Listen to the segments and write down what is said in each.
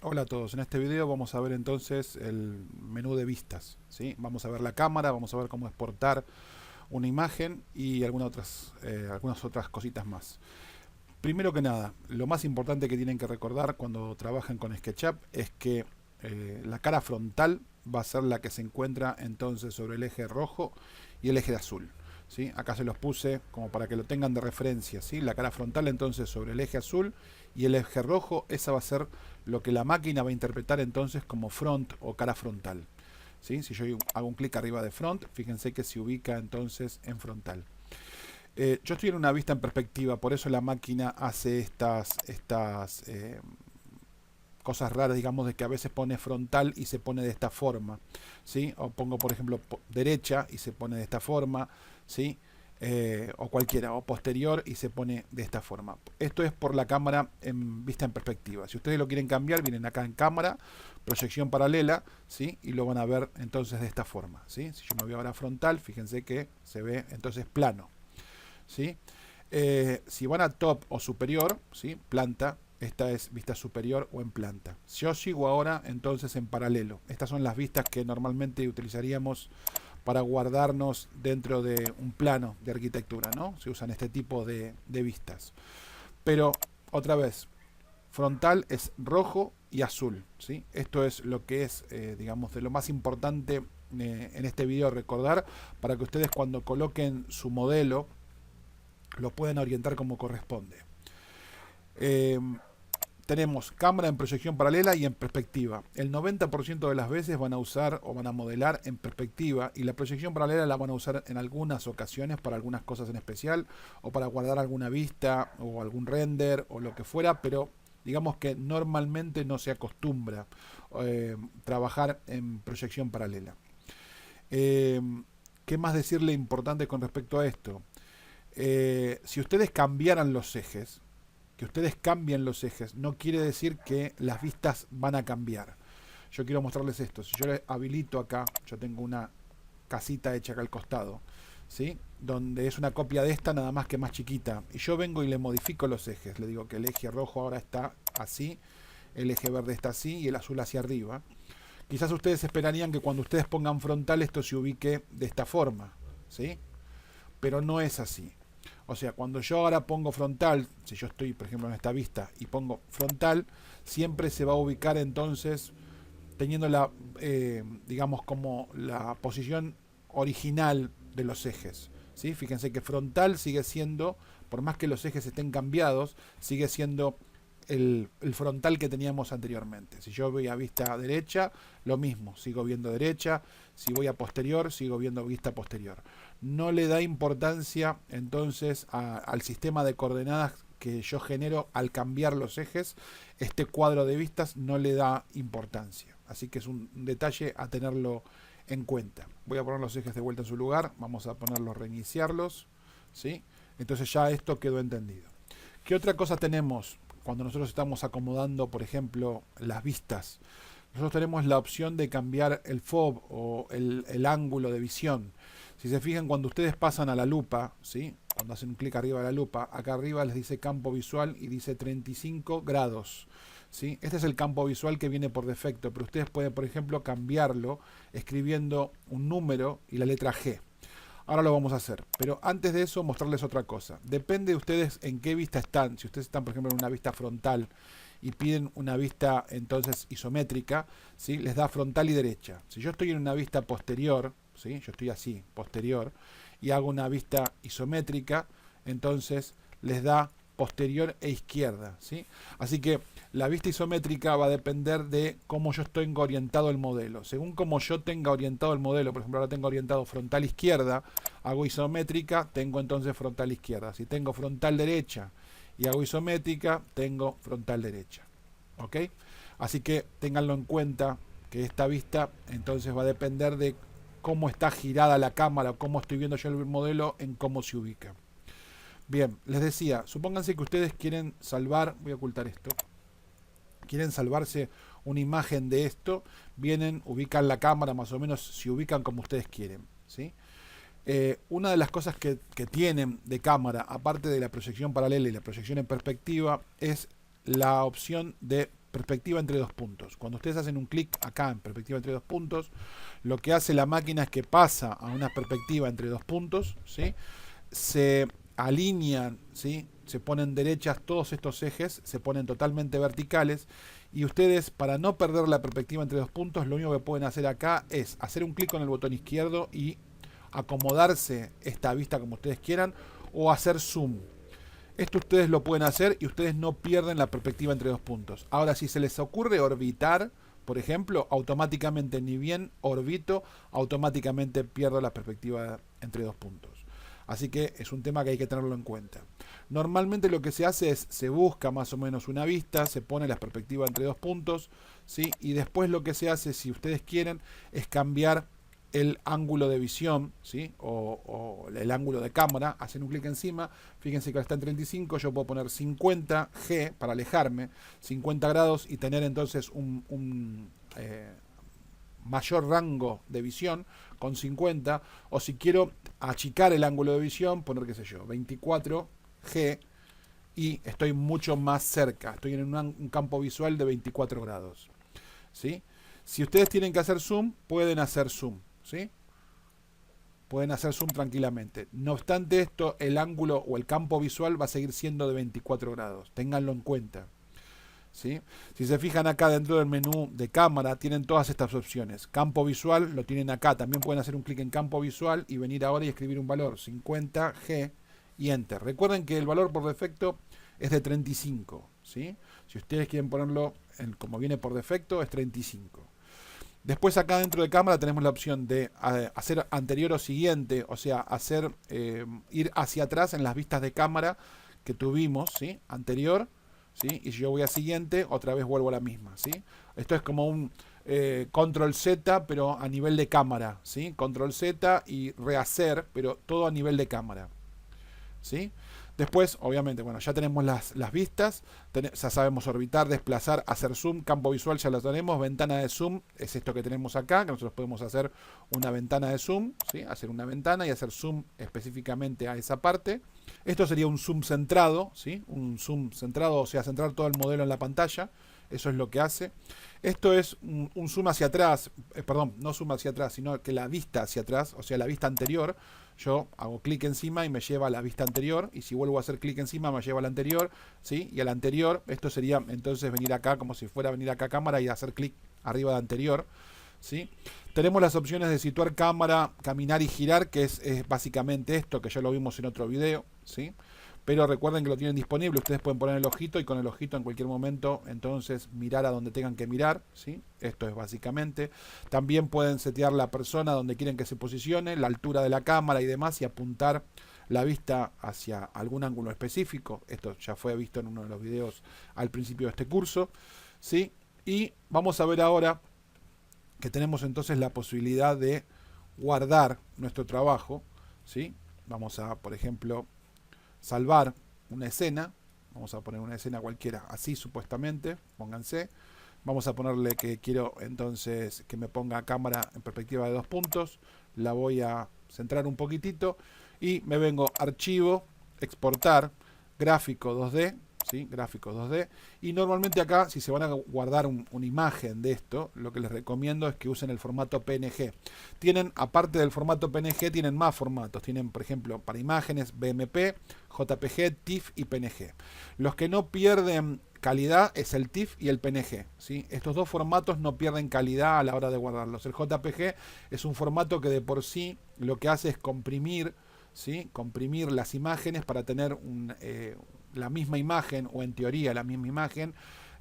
Hola a todos, en este video vamos a ver entonces el menú de vistas, ¿sí? Vamos a ver la cámara, vamos a ver cómo exportar una imagen y algunas otras cositas más. Primero que nada, lo más importante que tienen que recordar cuando trabajan con SketchUp es que la cara frontal va a ser la que se encuentra entonces sobre el eje rojo y el eje azul. ¿Sí? Acá se los puse como para que lo tengan de referencia. ¿Sí? La cara frontal entonces sobre el eje azul y el eje rojo, esa va a ser lo que la máquina va a interpretar entonces como front o cara frontal. ¿Sí? Si yo hago un clic arriba de front, fíjense que se ubica entonces en frontal. Yo estoy en una vista en perspectiva, por eso la máquina hace estas cosas raras, digamos, de que a veces pone frontal y se pone de esta forma, ¿sí? O pongo, por ejemplo, derecha y se pone de esta forma, ¿sí? O cualquiera, o posterior y se pone de esta forma. Esto es por la cámara en vista en perspectiva. Si ustedes lo quieren cambiar, vienen acá en cámara, proyección paralela, ¿sí? Y lo van a ver entonces de esta forma, ¿sí? Si yo me voy ahora a frontal, fíjense que se ve entonces plano, ¿sí? Si van a top o superior, ¿sí? Planta, esta es vista superior o en planta. Yo sigo ahora entonces en paralelo. Estas son las vistas que normalmente utilizaríamos para guardarnos dentro de un plano de arquitectura, ¿no? Se usan este tipo de vistas. Pero, otra vez, frontal es rojo y azul, ¿sí? Esto es lo que es, digamos, de lo más importante en este video recordar para que ustedes cuando coloquen su modelo lo pueden orientar como corresponde. Eh, Tenemos cámara en proyección paralela y en perspectiva. El 90% de las veces van a usar o van a modelar en perspectiva y la proyección paralela la van a usar en algunas ocasiones para algunas cosas en especial o para guardar alguna vista o algún render o lo que fuera, pero digamos que normalmente no se acostumbra trabajar en proyección paralela. Eh, ¿Qué más decirle importante con respecto a esto? Si ustedes cambiaran los ejes, que ustedes cambien los ejes, no quiere decir que las vistas van a cambiar. Yo quiero mostrarles esto. Si yo le habilito acá, yo tengo una casita hecha acá al costado, ¿sí? Donde es una copia de esta, nada más que más chiquita. Y yo vengo y le modifico los ejes. Le digo que el eje rojo ahora está así, el eje verde está así y el azul hacia arriba. Quizás ustedes esperarían que cuando ustedes pongan frontal esto se ubique de esta forma, ¿sí? Pero no es así. O sea, cuando yo ahora pongo frontal, si yo estoy, por ejemplo, en esta vista y pongo frontal, siempre se va a ubicar entonces teniendo digamos, como la posición original de los ejes. ¿Sí? Fíjense que frontal sigue siendo, por más que los ejes estén cambiados, sigue siendo el frontal que teníamos anteriormente. Si yo voy a vista derecha, lo mismo, sigo viendo derecha. Si voy a posterior, sigo viendo vista posterior. No le da importancia entonces al sistema de coordenadas que yo genero al cambiar los ejes. Este cuadro de vistas no le da importancia. Así que es un detalle a tenerlo en cuenta. Voy a poner los ejes de vuelta en su lugar. Vamos a ponerlos, reiniciarlos, ¿sí? Entonces ya esto quedó entendido. ¿Qué otra cosa tenemos cuando nosotros estamos acomodando, por ejemplo, las vistas? Nosotros tenemos la opción de cambiar el FOV o el ángulo de visión. Si se fijan, cuando ustedes pasan a la lupa, ¿sí? Cuando hacen un clic arriba de la lupa, acá arriba les dice campo visual y dice 35 grados. ¿Sí? Este es el campo visual que viene por defecto, pero ustedes pueden, por ejemplo, cambiarlo escribiendo un número y la letra G. Ahora lo vamos a hacer, pero antes de eso mostrarles otra cosa. Depende de ustedes en qué vista están. Si ustedes están, por ejemplo, en una vista frontal y piden una vista entonces isométrica, ¿sí? Les da frontal y derecha. Si yo estoy en una vista posterior, ¿sí? Yo estoy así, posterior, y hago una vista isométrica, entonces les da posterior e izquierda, ¿sí? Así que la vista isométrica va a depender de cómo yo tenga orientado el modelo. Según cómo yo tenga orientado el modelo, por ejemplo, ahora tengo orientado frontal izquierda, hago isométrica, tengo entonces frontal izquierda. Si tengo frontal derecha y hago isométrica, tengo frontal derecha. ¿Ok? Así que ténganlo en cuenta que esta vista entonces va a depender de cómo está girada la cámara, cómo estoy viendo yo el modelo, en cómo se ubica. Bien, les decía, supónganse que ustedes quieren salvar, voy a ocultar esto, quieren salvarse una imagen de esto, vienen, ubican la cámara, más o menos se ubican como ustedes quieren, ¿sí? Una de las cosas que tienen de cámara, aparte de la proyección paralela y la proyección en perspectiva, es la opción de perspectiva entre dos puntos. Cuando ustedes hacen un clic acá en perspectiva entre dos puntos, lo que hace la máquina es que pasa a una perspectiva entre dos puntos, ¿sí? Se alinean, ¿sí? Se ponen derechas todos estos ejes, se ponen totalmente verticales, y ustedes, para no perder la perspectiva entre dos puntos, lo único que pueden hacer acá es hacer un clic con el botón izquierdo y acomodarse esta vista como ustedes quieran, o hacer zoom. Esto ustedes lo pueden hacer y ustedes no pierden la perspectiva entre dos puntos. Ahora, si se les ocurre orbitar, por ejemplo, automáticamente, ni bien orbito, automáticamente pierdo la perspectiva entre dos puntos. Así que es un tema que hay que tenerlo en cuenta. Normalmente lo que se hace es, se busca más o menos una vista, se pone la perspectiva entre dos puntos, ¿sí? Y después lo que se hace, si ustedes quieren, es cambiar el ángulo de visión, ¿sí? o el ángulo de cámara. Hacen un clic encima, fíjense que ahora está en 35, yo puedo poner 50G para alejarme, 50 grados, y tener entonces un mayor rango de visión con 50, o si quiero achicar el ángulo de visión, poner, qué sé yo, 24G, y estoy mucho más cerca, estoy en un campo visual de 24 grados, ¿sí? Si ustedes tienen que hacer zoom, pueden hacer zoom, ¿sí? Pueden hacer zoom tranquilamente. No obstante esto, el ángulo o el campo visual va a seguir siendo de 24 grados, ténganlo en cuenta, ¿sí? Si se fijan acá dentro del menú de cámara, tienen todas estas opciones. Campo visual lo tienen acá, también pueden hacer un clic en campo visual y venir ahora y escribir un valor, 50G, y enter. Recuerden que el valor por defecto es de 35, ¿sí? Si ustedes quieren ponerlo como viene por defecto, es 35. Después acá dentro de cámara tenemos la opción de hacer anterior o siguiente, o sea, hacer ir hacia atrás en las vistas de cámara que tuvimos, ¿sí? Anterior, ¿sí? Y si yo voy a siguiente, otra vez vuelvo a la misma, ¿sí? Esto es como un control Z, pero a nivel de cámara, ¿sí? Control Z y rehacer, pero todo a nivel de cámara, ¿sí? Después, obviamente, bueno, ya tenemos las vistas, ya sabemos orbitar, desplazar, hacer zoom, campo visual ya lo tenemos, ventana de zoom, es esto que tenemos acá, que nosotros podemos hacer una ventana de zoom, ¿sí? Hacer una ventana y hacer zoom específicamente a esa parte. Esto sería un zoom centrado, ¿sí? Un zoom centrado, o sea, centrar todo el modelo en la pantalla. Eso es lo que hace. Esto es un zoom hacia atrás, perdón, no zoom hacia atrás, sino que la vista hacia atrás, o sea, la vista anterior. Yo hago clic encima y me lleva a la vista anterior, y si vuelvo a hacer clic encima me lleva a la anterior, ¿sí? Y a la anterior, esto sería entonces venir acá, como si fuera venir acá a cámara y hacer clic arriba de anterior, ¿sí? Tenemos las opciones de situar cámara, caminar y girar, que es básicamente esto, que ya lo vimos en otro video, ¿sí? Pero recuerden que lo tienen disponible, ustedes pueden poner el ojito y con el ojito en cualquier momento entonces mirar a donde tengan que mirar, ¿sí? Esto es básicamente. También pueden setear la persona donde quieren que se posicione, la altura de la cámara y demás, y apuntar la vista hacia algún ángulo específico. Esto ya fue visto en uno de los videos al principio de este curso, ¿sí? Y vamos a ver ahora que tenemos entonces la posibilidad de guardar nuestro trabajo, ¿sí? Vamos a, por ejemplo, salvar una escena. Vamos a poner una escena cualquiera, así supuestamente, pónganse. Vamos a ponerle que quiero entonces que me ponga cámara en perspectiva de dos puntos. La voy a centrar un poquitito y me vengo archivo, exportar, gráfico 2D, ¿sí? Gráfico 2D. Y normalmente acá, si se van a guardar una imagen de esto, lo que les recomiendo es que usen el formato PNG. Tienen, aparte del formato PNG, tienen más formatos. Tienen, por ejemplo, para imágenes, BMP, JPG, TIFF y PNG. Los que no pierden calidad es el TIFF y el PNG, ¿sí? Estos dos formatos no pierden calidad a la hora de guardarlos. El JPG es un formato que de por sí lo que hace es comprimir, ¿sí? Comprimir las imágenes para tener la misma imagen, o en teoría la misma imagen,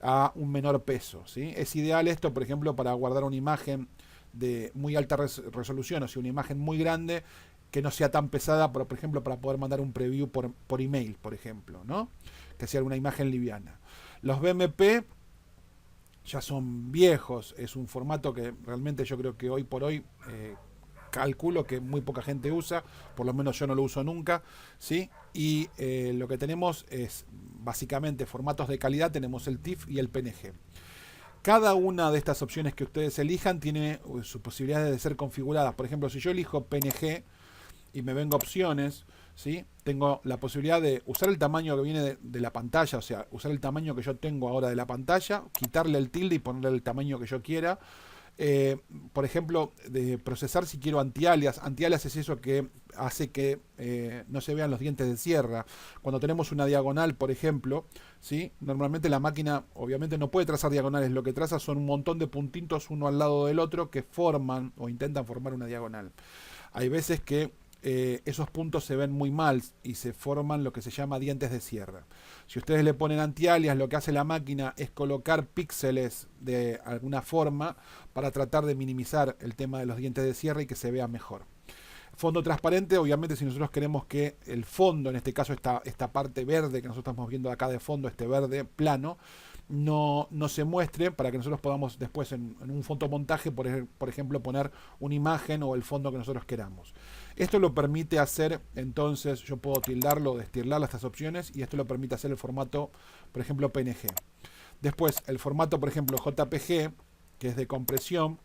a un menor peso, ¿sí? Es ideal esto, por ejemplo, para guardar una imagen de muy alta resolución, o sea, una imagen muy grande que no sea tan pesada, por ejemplo, para poder mandar un preview por email, por ejemplo, ¿no? Que sea una imagen liviana. Los BMP ya son viejos, es un formato que realmente yo creo que hoy por hoy calculo que muy poca gente usa, por lo menos yo no lo uso nunca, ¿sí? Y lo que tenemos es básicamente formatos de calidad, tenemos el TIFF y el PNG. Cada una de estas opciones que ustedes elijan tiene sus posibilidades de ser configuradas. Por ejemplo, si yo elijo PNG y me vengo a opciones, ¿sí? Tengo la posibilidad de usar el tamaño que viene de la pantalla, o sea, usar el tamaño que yo tengo ahora de la pantalla, quitarle el tilde y ponerle el tamaño que yo quiera. Eh, por ejemplo, de procesar si quiero anti-alias. Anti-alias es eso que hace que no se vean los dientes de sierra. Cuando tenemos una diagonal, por ejemplo, ¿sí? Normalmente la máquina obviamente no puede trazar diagonales. Lo que traza son un montón de puntitos uno al lado del otro que forman o intentan formar una diagonal. Hay veces que esos puntos se ven muy mal y se forman lo que se llama dientes de sierra. Si ustedes le ponen anti-alias, lo que hace la máquina es colocar píxeles de alguna forma para tratar de minimizar el tema de los dientes de sierra y que se vea mejor. Fondo transparente, obviamente si nosotros queremos que el fondo, en este caso esta parte verde que nosotros estamos viendo acá de fondo, este verde plano, no se muestre para que nosotros podamos después en un fotomontaje, por ejemplo, poner una imagen o el fondo que nosotros queramos. Esto lo permite hacer, entonces yo puedo tildarlo, destildarlo estas opciones y esto lo permite hacer el formato, por ejemplo, PNG. Después, el formato, por ejemplo, JPG, que es de compresión,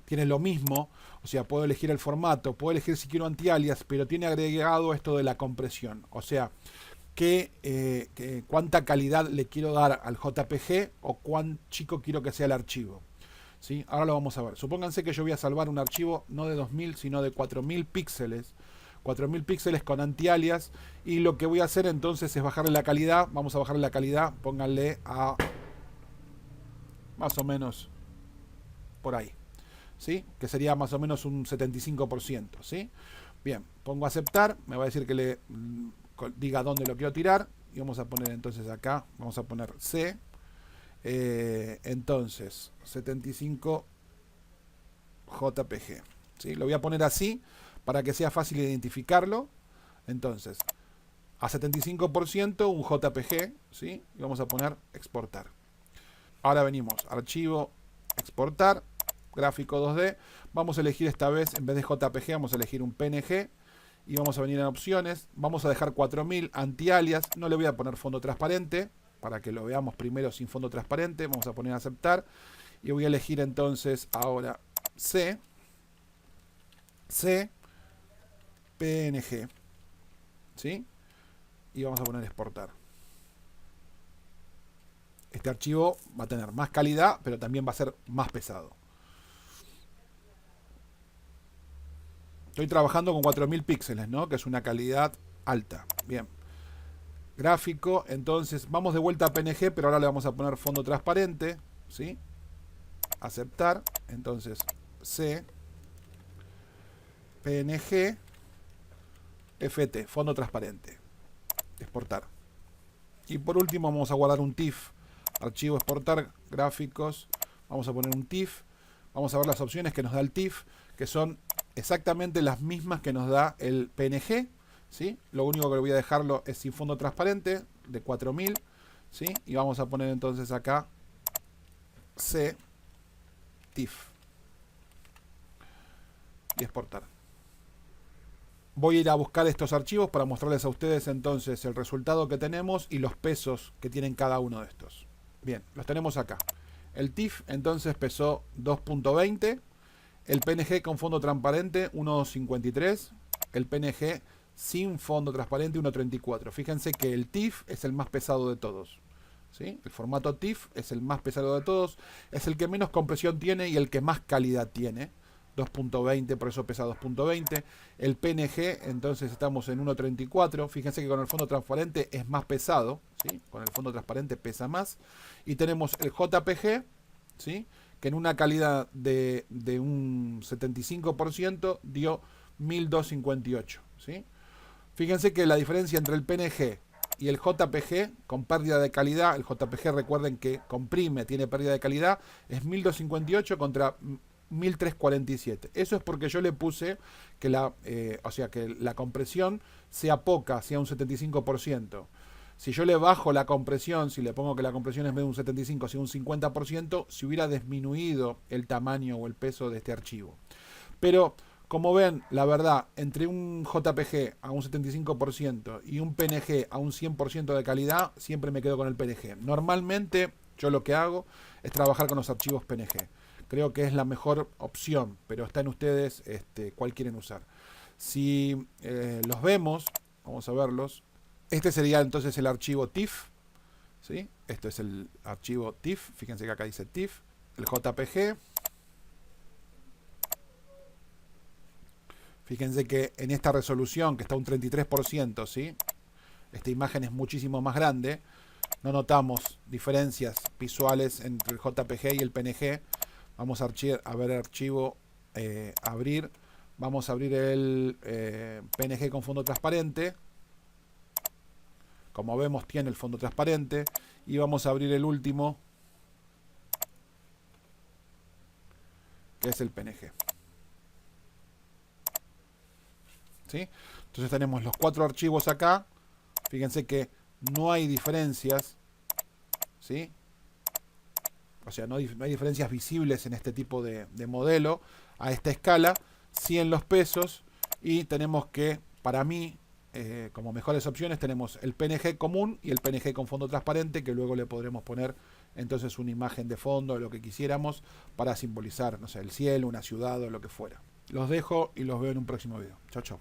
tiene lo mismo, o sea, puedo elegir el formato, puedo elegir si quiero anti-alias, pero tiene agregado esto de la compresión, o sea, cuánta calidad le quiero dar al JPG o cuán chico quiero que sea el archivo. ¿Sí? Ahora lo vamos a ver. Supónganse que yo voy a salvar un archivo no de 2000 sino de 4000 píxeles. 4000 píxeles con anti-alias. Y lo que voy a hacer entonces es bajarle la calidad. Vamos a bajarle la calidad. Pónganle a más o menos por ahí. ¿Sí? Que sería más o menos un 75%. ¿Sí? Bien, pongo a aceptar. Me va a decir que le diga dónde lo quiero tirar. Y vamos a poner entonces acá. Vamos a poner C. Entonces 75 JPG, ¿sí? Lo voy a poner así para que sea fácil identificarlo. Entonces a 75% un JPG, ¿sí? Y vamos a poner exportar. Ahora venimos archivo, exportar, gráfico 2D. Vamos a elegir esta vez, en vez de JPG, vamos a elegir un PNG. Y vamos a venir en opciones. Vamos a dejar 4000 anti-alias. No le voy a poner fondo transparente para que lo veamos primero sin fondo transparente. Vamos a poner a aceptar. Y voy a elegir entonces ahora C, PNG. ¿Sí? Y vamos a poner exportar. Este archivo va a tener más calidad, pero también va a ser más pesado. Estoy trabajando con 4000 píxeles, ¿no? Que es una calidad alta. Bien. Gráfico, entonces vamos de vuelta a PNG, pero ahora le vamos a poner fondo transparente, ¿sí? Aceptar, entonces C, PNG, FT, fondo transparente, exportar. Y por último vamos a guardar un TIFF, archivo exportar, gráficos, vamos a poner un TIFF, vamos a ver las opciones que nos da el TIFF, que son exactamente las mismas que nos da el PNG, ¿sí? Lo único que voy a dejarlo es sin fondo transparente de 4000, ¿sí? Y vamos a poner entonces acá C TIFF y exportar. Voy a ir a buscar estos archivos para mostrarles a ustedes entonces el resultado que tenemos y los pesos que tienen cada uno de estos. Bien, los tenemos acá. El TIFF entonces pesó 2.20, el PNG con fondo transparente 1.53, el PNG sin fondo transparente 1.34. Fíjense que el TIFF es el más pesado de todos, ¿sí? El formato TIFF es el más pesado de todos, es el que menos compresión tiene y el que más calidad tiene. 2.20, por eso pesa 2.20. El PNG, entonces estamos en 1.34. Fíjense que con el fondo transparente es más pesado, ¿sí? Con el fondo transparente pesa más. Y tenemos el JPG, ¿sí? Que en una calidad de un 75% dio 1258, ¿sí? Fíjense que la diferencia entre el PNG y el JPG con pérdida de calidad, el JPG recuerden que comprime, tiene pérdida de calidad, es 1258 contra 1347. Eso es porque yo le puse que que la compresión sea poca, sea un 75%. Si yo le bajo la compresión, si le pongo que la compresión es en vez de un 75, sea un 50%, se hubiera disminuido el tamaño o el peso de este archivo. Pero como ven, la verdad, entre un JPG a un 75% y un PNG a un 100% de calidad, siempre me quedo con el PNG. Normalmente yo lo que hago es trabajar con los archivos PNG. Creo que es la mejor opción, pero está en ustedes cuál quieren usar. Si los vemos, vamos a verlos. Este sería entonces el archivo TIFF, ¿sí? Esto es el archivo TIFF. Fíjense que acá dice TIFF. El JPG. Fíjense que en esta resolución, que está un 33%, ¿sí? Esta imagen es muchísimo más grande. No notamos diferencias visuales entre el JPG y el PNG. Vamos a ver archivo, abrir. Vamos a abrir el PNG con fondo transparente. Como vemos, tiene el fondo transparente. Y vamos a abrir el último, que es el PNG. ¿Sí? Entonces tenemos los 4 archivos acá. Fíjense que no hay diferencias, ¿sí? O sea, no hay diferencias visibles en este tipo de modelo a esta escala, sí en los pesos. Y tenemos que, para mí, como mejores opciones, tenemos el PNG común y el PNG con fondo transparente, que luego le podremos poner entonces una imagen de fondo, lo que quisiéramos, para simbolizar, no sé, el cielo, una ciudad o lo que fuera. Los dejo y los veo en un próximo video. Chau, chau.